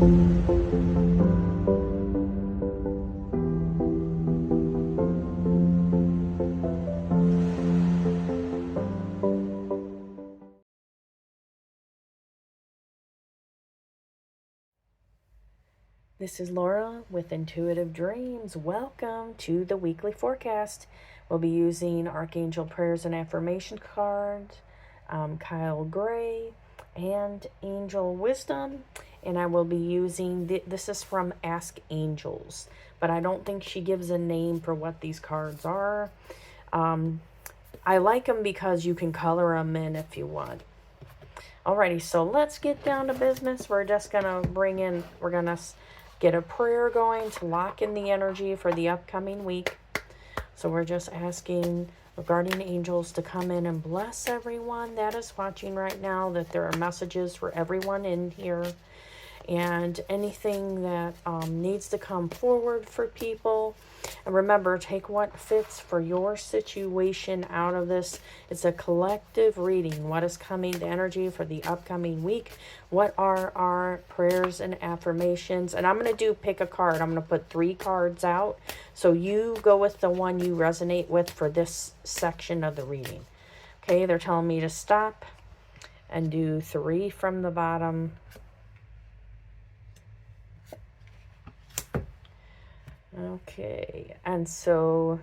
This is Laura with Intuitive Dreams. Welcome to the weekly forecast. We'll be using Archangel Prayers and Affirmation cards, Kyle Gray, and Angel Wisdom. And I will be using, this is from Ask Angels, but I don't think she gives a name for what these cards are. I like them because you can color them in if you want. Alrighty, so let's get down to business. We're just going to we're going to get a prayer going to lock in the energy for the upcoming week. So we're just asking regarding angels to come in and bless everyone that is watching right now, that there are messages for everyone in here, and anything that needs to come forward for people. And remember, take what fits for your situation out of this. It's a collective reading. What is coming, the energy for the upcoming week? What are our prayers and affirmations? And I'm going to pick a card. I'm going to put 3 cards out. So you go with the one you resonate with for this section of the reading. Okay, they're telling me to stop and do 3 from the bottom. Okay, and so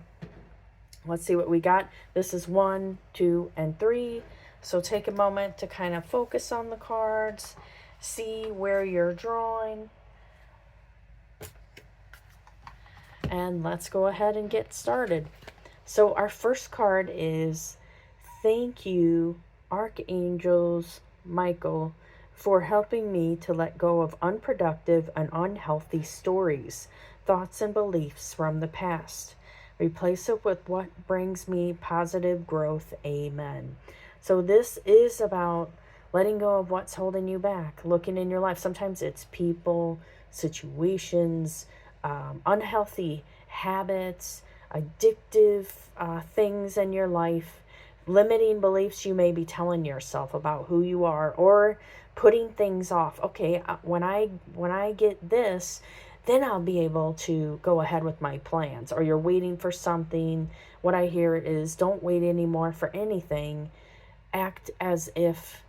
let's see what we got. This is 1, 2, and 3. So take a moment to kind of focus on the cards, see where you're drawing, and let's go ahead and get started. So our first card is, thank you, Archangels Micheal, for helping me to let go of unproductive and unhealthy stories, thoughts, and beliefs from the past. Replace it with what brings me positive growth. Amen. So this is about letting go of what's holding you back, looking in your life. Sometimes it's people, situations, unhealthy habits, addictive things in your life, limiting beliefs you may be telling yourself about who you are, or putting things off. Okay, when I get this, then I'll be able to go ahead with my plans. Or you're waiting for something. What I hear is, don't wait anymore for anything. Act as if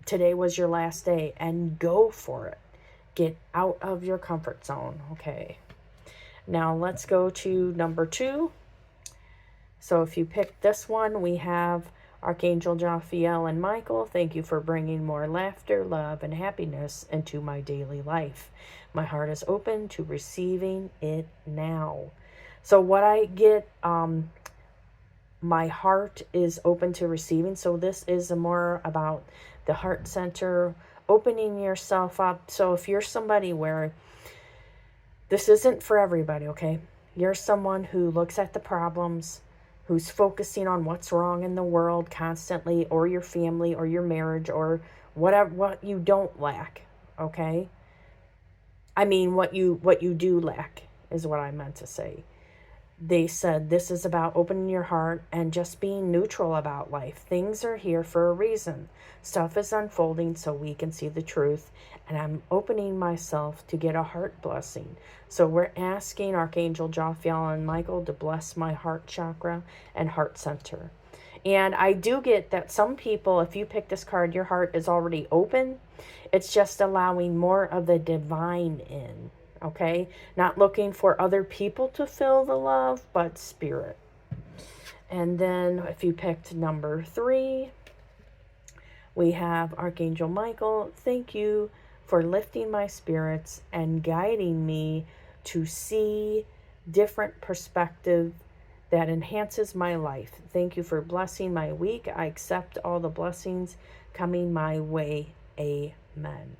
today was your last day and go for it. Get out of your comfort zone. Okay. Now let's go to number 2. So if you pick this one, we have Archangel Jophiel and Micheal. Thank you for bringing more laughter, love, and happiness into my daily life. My heart is open to receiving it now. So what I get, my heart is open to receiving. So this is more about the heart center, opening yourself up. So if you're somebody where this isn't for everybody, okay? You're someone who looks at the problems, who's focusing on what's wrong in the world constantly, or your family, or your marriage, or whatever, what you don't lack, okay? I mean, what you do lack is what I meant to say. They said this is about opening your heart and just being neutral about life. Things are here for a reason. Stuff is unfolding so we can see the truth. And I'm opening myself to get a heart blessing. So we're asking Archangel Jophiel and Micheal to bless my heart chakra and heart center. And I do get that some people, if you pick this card, your heart is already open. It's just allowing more of the divine in. Okay, not looking for other people to fill the love, but spirit. And then if you picked number 3, we have Archangel Micheal. Thank you for lifting my spirits and guiding me to see different perspective that enhances my life. Thank you for blessing my week. I accept all the blessings coming my way. Amen.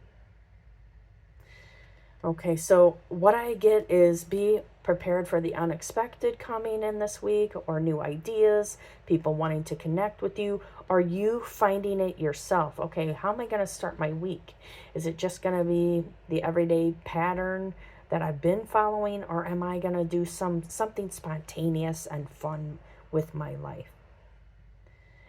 Okay, so what I get is, be prepared for the unexpected coming in this week, or new ideas, people wanting to connect with you, or you finding it yourself. Okay, how am I going to start my week? Is it just going to be the everyday pattern that I've been following, or am I going to do something spontaneous and fun with my life?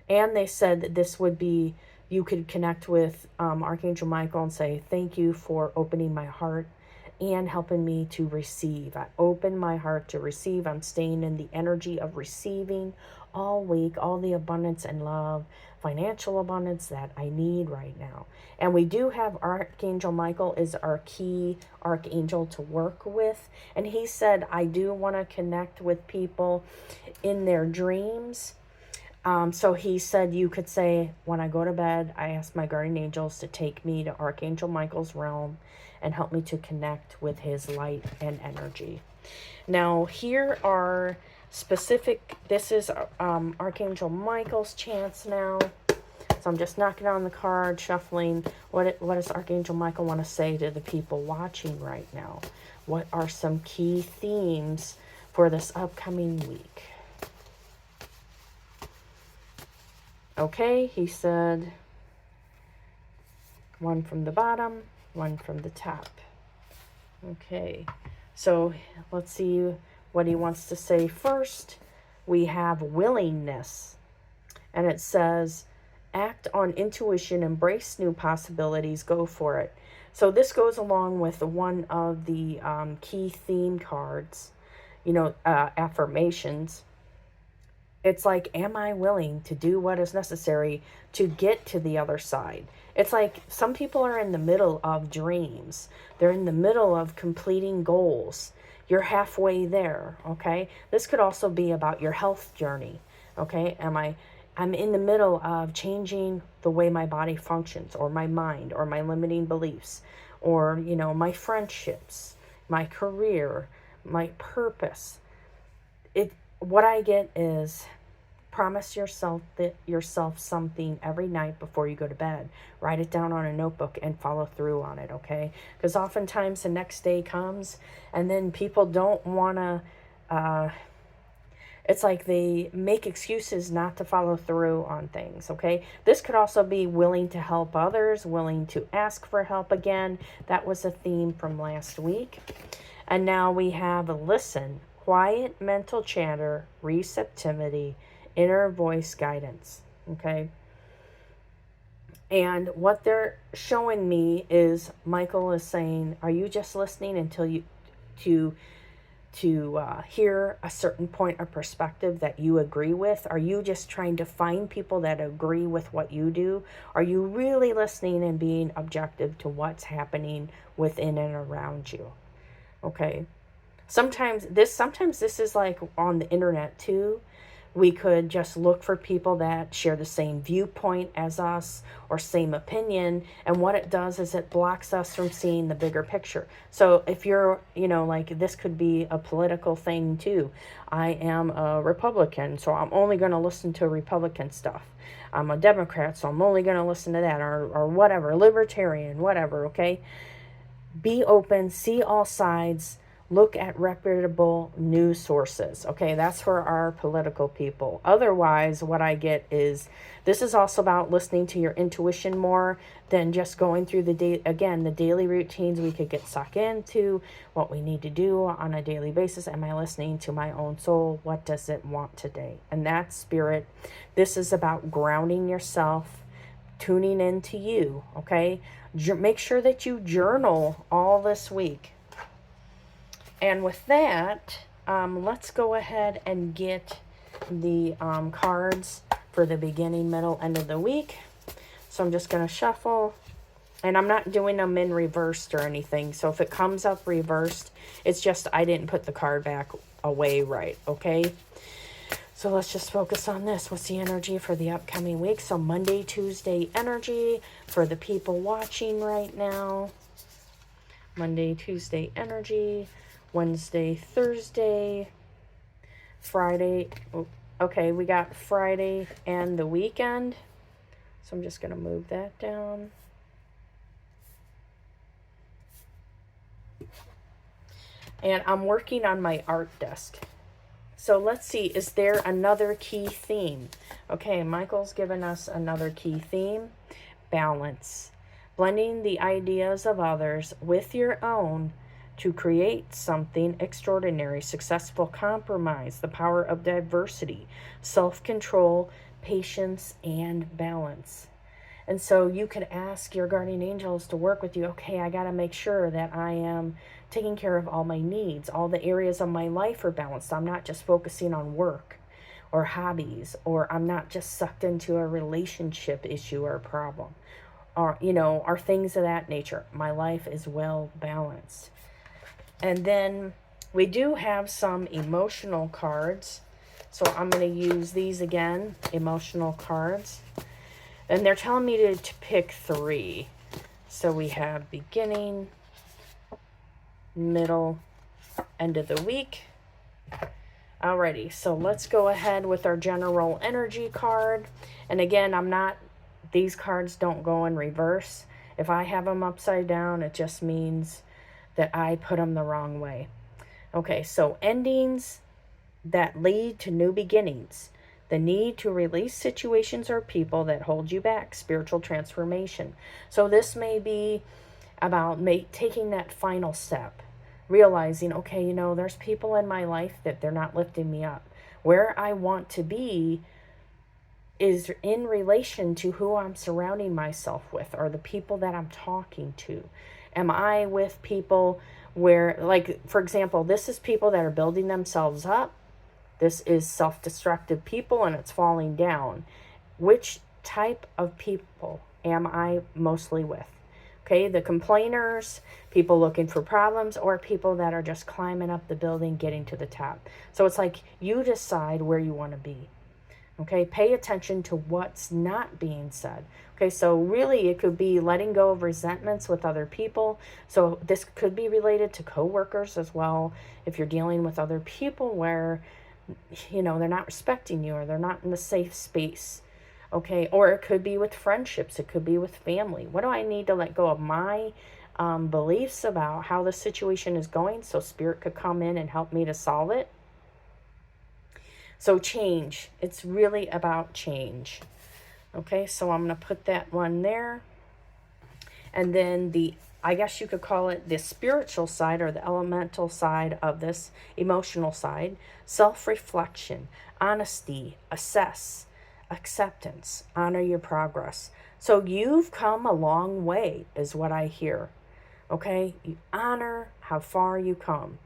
And they said that this would be you could connect with Archangel Michael and say, thank you for opening my heart and helping me to receive. I open my heart to receive. I'm staying in the energy of receiving all week, all the abundance and love, financial abundance that I need right now. And we do have Archangel Michael is our key archangel to work with. And he said, I do want to connect with people in their dreams. So he said you could say, when I go to bed, I ask my guardian angels to take me to Archangel Michael's realm and help me to connect with his light and energy. Now, here are specific, this is Archangel Michael's chants now. So I'm just knocking on the card, shuffling. What does Archangel Michael want to say to the people watching right now? What are some key themes for this upcoming week? Okay, he said one from the bottom, one from the top. Okay, so let's see what he wants to say first. We have willingness, and it says, act on intuition, embrace new possibilities, go for it. So this goes along with one of the key theme cards, affirmations. It's like, am I willing to do what is necessary to get to the other side? It's like some people are in the middle of dreams. They're in the middle of completing goals. You're halfway there, okay? This could also be about your health journey, okay? I'm in the middle of changing the way my body functions, or my mind, or my limiting beliefs, or, my friendships, my career, my purpose. What I get is, promise yourself something every night before you go to bed. Write it down on a notebook and follow through on it, okay? Because oftentimes the next day comes and then people don't want to, it's like they make excuses not to follow through on things, okay? This could also be willing to help others, willing to ask for help again. That was a theme from last week. And now we have listen, quiet mental chatter, receptivity, inner voice guidance, okay? And what they're showing me is Michael is saying, are you just listening until you to hear a certain point of perspective that you agree with? Are you just trying to find people that agree with what you do? Are you really listening and being objective to what's happening within and around you? Okay. Sometimes this is like on the internet too. We could just look for people that share the same viewpoint as us or same opinion. And what it does is it blocks us from seeing the bigger picture. So if you're, like this could be a political thing too. I am a Republican, so I'm only going to listen to Republican stuff. I'm a Democrat, so I'm only going to listen to that, or whatever, libertarian, whatever, okay? Be open, see all sides. Look at reputable news sources. Okay, that's for our political people. Otherwise, what I get is, this is also about listening to your intuition more than just going through the daily routines we could get sucked into, what we need to do on a daily basis. Am I listening to my own soul? What does it want today? And that's spirit. This is about grounding yourself, tuning into you, okay? Make sure that you journal all this week. And with that, let's go ahead and get the cards for the beginning, middle, end of the week. So I'm just going to shuffle. And I'm not doing them in reversed or anything. So if it comes up reversed, it's just I didn't put the card back away right, okay? So let's just focus on this. What's the energy for the upcoming week? So Monday, Tuesday energy for the people watching right now. Monday, Tuesday energy. Wednesday, Thursday, Friday. Okay, we got Friday and the weekend. So I'm just going to move that down. And I'm working on my art desk. So let's see, is there another key theme? Okay, Michael's given us another key theme. Balance. Blending the ideas of others with your own to create something extraordinary. Successful compromise, the power of diversity, self-control, patience, and balance. And so you could ask your guardian angels to work with you. Okay, I got to make sure that I am taking care of all my needs. All the areas of my life are balanced. I'm not just focusing on work or hobbies, or I'm not just sucked into a relationship issue or problem, or, or things of that nature. My life is well balanced. And then we do have some emotional cards. So I'm going to use these again, emotional cards. And they're telling me to pick 3. So we have beginning, middle, end of the week. Alrighty, so let's go ahead with our general energy card. And again, these cards don't go in reverse. If I have them upside down, it just means that I put them the wrong way. Okay, so endings that lead to new beginnings. The need to release situations or people that hold you back. Spiritual transformation. So this may be about taking that final step. Realizing, okay, there's people in my life that they're not lifting me up. Where I want to be is in relation to who I'm surrounding myself with, or the people that I'm talking to. Am I with people where, like, for example, this is people that are building themselves up. This is self-destructive people and it's falling down. Which type of people am I mostly with? Okay, the complainers, people looking for problems, or people that are just climbing up the building, getting to the top. So it's like you decide where you want to be. Okay, pay attention to what's not being said. Okay, so really it could be letting go of resentments with other people. So this could be related to coworkers as well. If you're dealing with other people where, they're not respecting you, or they're not in the safe space. Okay, or it could be with friendships. It could be with family. What do I need to let go of my beliefs about how the situation is going so Spirit could come in and help me to solve it? So change. It's really about change. Okay, so I'm going to put that one there. And then I guess you could call it the spiritual side, or the elemental side of this emotional side. Self-reflection, honesty, assess, acceptance, honor your progress. So you've come a long way is what I hear. Okay, you honor how far you come.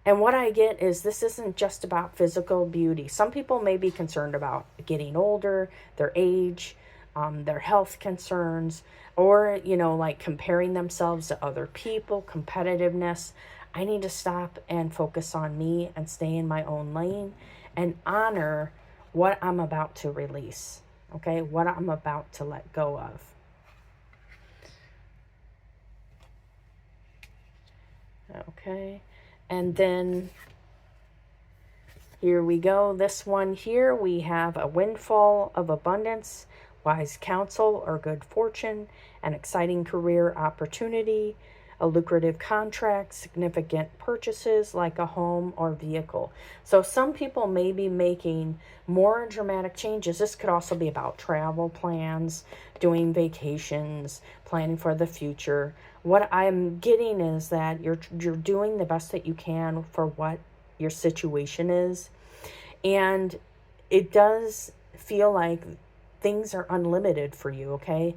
And what I get is this isn't just about physical beauty. Some people may be concerned about getting older, their age, their health concerns, or, like comparing themselves to other people, competitiveness. I need to stop and focus on me and stay in my own lane and honor what I'm about to release. Okay, what I'm about to let go of. Okay, and then here we go. This one here, we have a windfall of abundance, wise counsel or good fortune, an exciting career opportunity, a lucrative contract, significant purchases like a home or vehicle. So some people may be making more dramatic changes. This could also be about travel plans, doing vacations, planning for the future. What I'm getting is that you're doing the best that you can for what your situation is. And it does feel like things are unlimited for you, okay?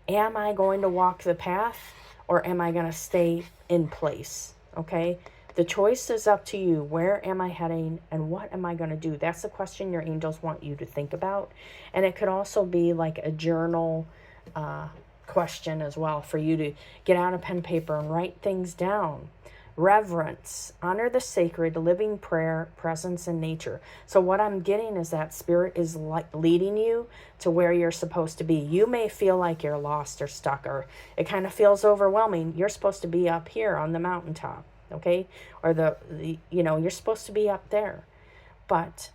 Am I going to walk the path, or am I going to stay in place, okay? The choice is up to you. Where am I heading, and what am I going to do? That's the question your angels want you to think about. And it could also be like a journal question as well, for you to get out a pen and paper and write things down. Reverence, honor the sacred, living prayer, presence in nature. So what I'm getting is that Spirit is leading you to where you're supposed to be. You may feel like you're lost or stuck, or it kind of feels overwhelming. You're supposed to be up here on the mountaintop, okay? Or you're supposed to be up there. But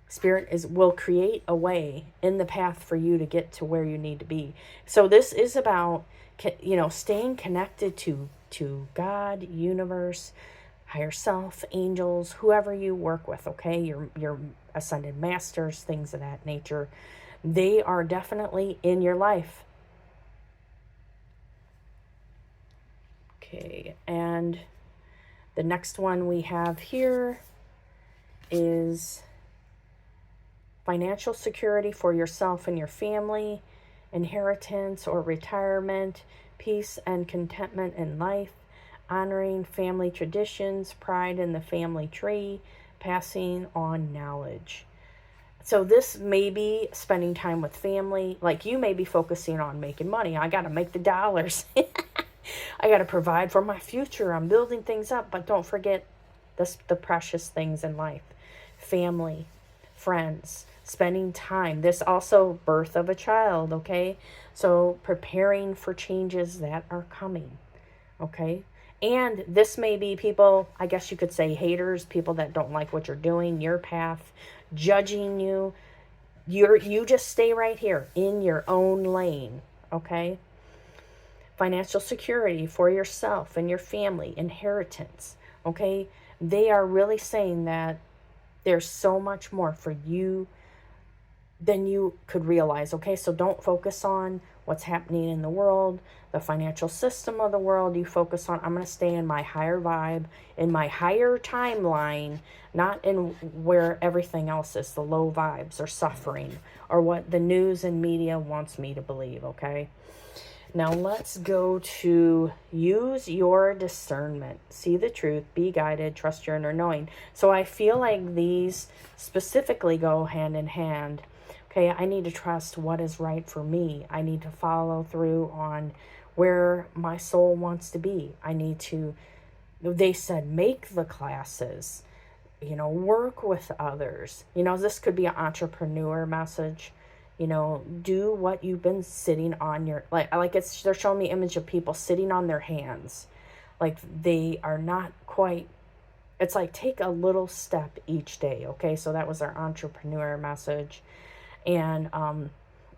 Spirit will create a way in the path for you to get to where you need to be. So this is about, staying connected to God, universe, higher self, angels, whoever you work with, okay? Your ascended masters, things of that nature. They are definitely in your life. Okay, and the next one we have here is financial security for yourself and your family, inheritance or retirement, peace and contentment in life, honoring family traditions, pride in the family tree, passing on knowledge. So this may be spending time with family. Like, you may be focusing on making money. I got to make the dollars. I got to provide for my future. I'm building things up, but don't forget the precious things in life. Family, friends, spending time. This also birth of a child, okay? So preparing for changes that are coming, okay? And this may be people, I guess you could say haters, people that don't like what you're doing, your path, judging you. You just stay right here in your own lane, okay? Financial security for yourself and your family, inheritance, okay? They are really saying that there's so much more for you than you could realize, okay? So don't focus on what's happening in the world, the financial system of the world. You focus on, I'm going to stay in my higher vibe, in my higher timeline, not in where everything else is, the low vibes or suffering or what the news and media wants me to believe, okay? Now let's go to use your discernment. See the truth, be guided, trust your inner knowing. So I feel like these specifically go hand in hand. Okay, I need to trust what is right for me. I need to follow through on where my soul wants to be. I need to, they said, make the classes, work with others. This could be an entrepreneur message. Do what you've been sitting on your, they're showing me image of people sitting on their hands. Like they are not quite, it's like take a little step each day. Okay. So that was our entrepreneur message. And,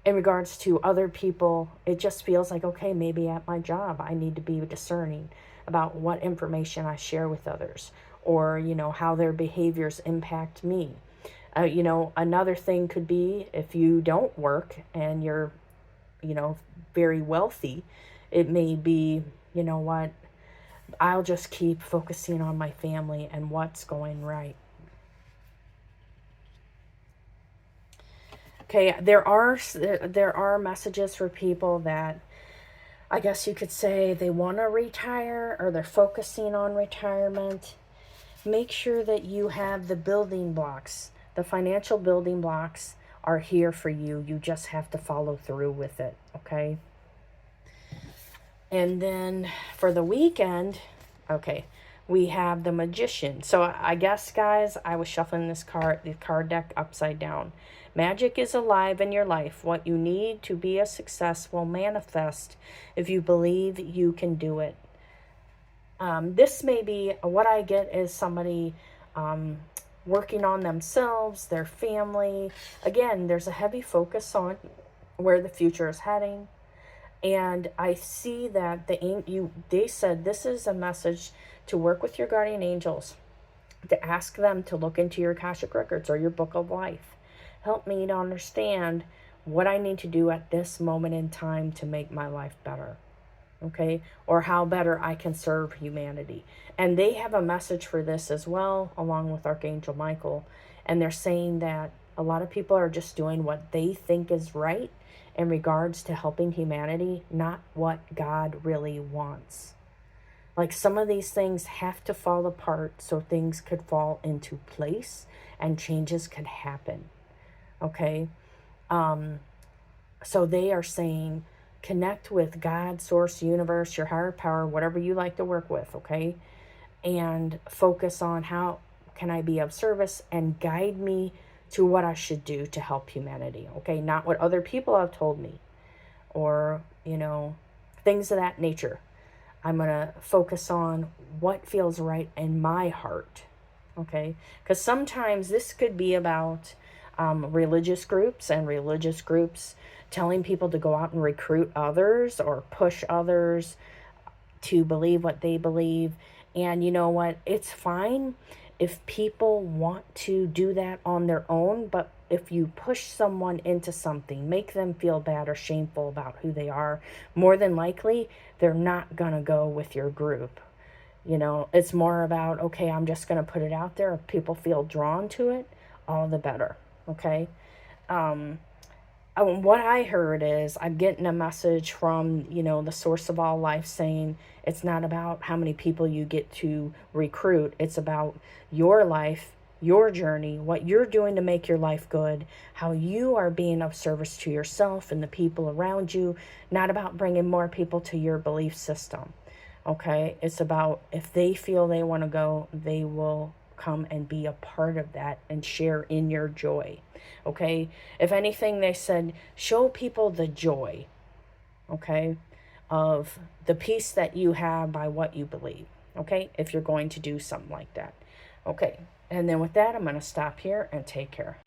in regards to other people, it just feels like, okay, maybe at my job, I need to be discerning about what information I share with others, or, how their behaviors impact me. Another thing could be if you don't work and you're, very wealthy, it may be, what, I'll just keep focusing on my family and what's going right. Okay, there are messages for people that I guess you could say they want to retire or they're focusing on retirement. Make sure that you have the building blocks. The financial building blocks are here for you. You just have to follow through with it, okay? And then for the weekend, okay, we have the Magician. So I guess, guys, I was shuffling the card deck upside down. Magic is alive in your life. What you need to be a success will manifest if you believe you can do it. This may be, what I get is somebody working on themselves, their family. Again, there's a heavy focus on where the future is heading. And I see that they said this is a message to work with your guardian angels, to ask them to look into your Akashic records or your book of life. Help me to understand what I need to do at this moment in time to make my life better, okay? Or how better I can serve humanity. And they have a message for this as well, along with Archangel Michael. And they're saying that a lot of people are just doing what they think is right in regards to helping humanity, not what God really wants. Like some of these things have to fall apart so things could fall into place and changes could happen. Okay? So they are saying connect with God, source, universe, your higher power, whatever you like to work with, okay? And focus on how can I be of service and guide me to what I should do to help humanity, okay? Not what other people have told me or, things of that nature. I'm going to focus on what feels right in my heart, okay? Because sometimes this could be about religious groups telling people to go out and recruit others or push others to believe what they believe. And you know what? It's fine if people want to do that on their own, but if you push someone into something, make them feel bad or shameful about who they are, more than likely, they're not going to go with your group. It's more about, okay, I'm just going to put it out there. If people feel drawn to it, all the better. Okay? what I heard is I'm getting a message from, the source of all life saying it's not about how many people you get to recruit. It's about your life, your journey, what you're doing to make your life good, how you are being of service to yourself and the people around you, not about bringing more people to your belief system. Okay? It's about if they feel they want to go, they will come and be a part of that and share in your joy. Okay? If anything, they said, show people the joy, okay, of the peace that you have by what you believe, okay, if you're going to do something like that. Okay, and then with that, I'm going to stop here and take care.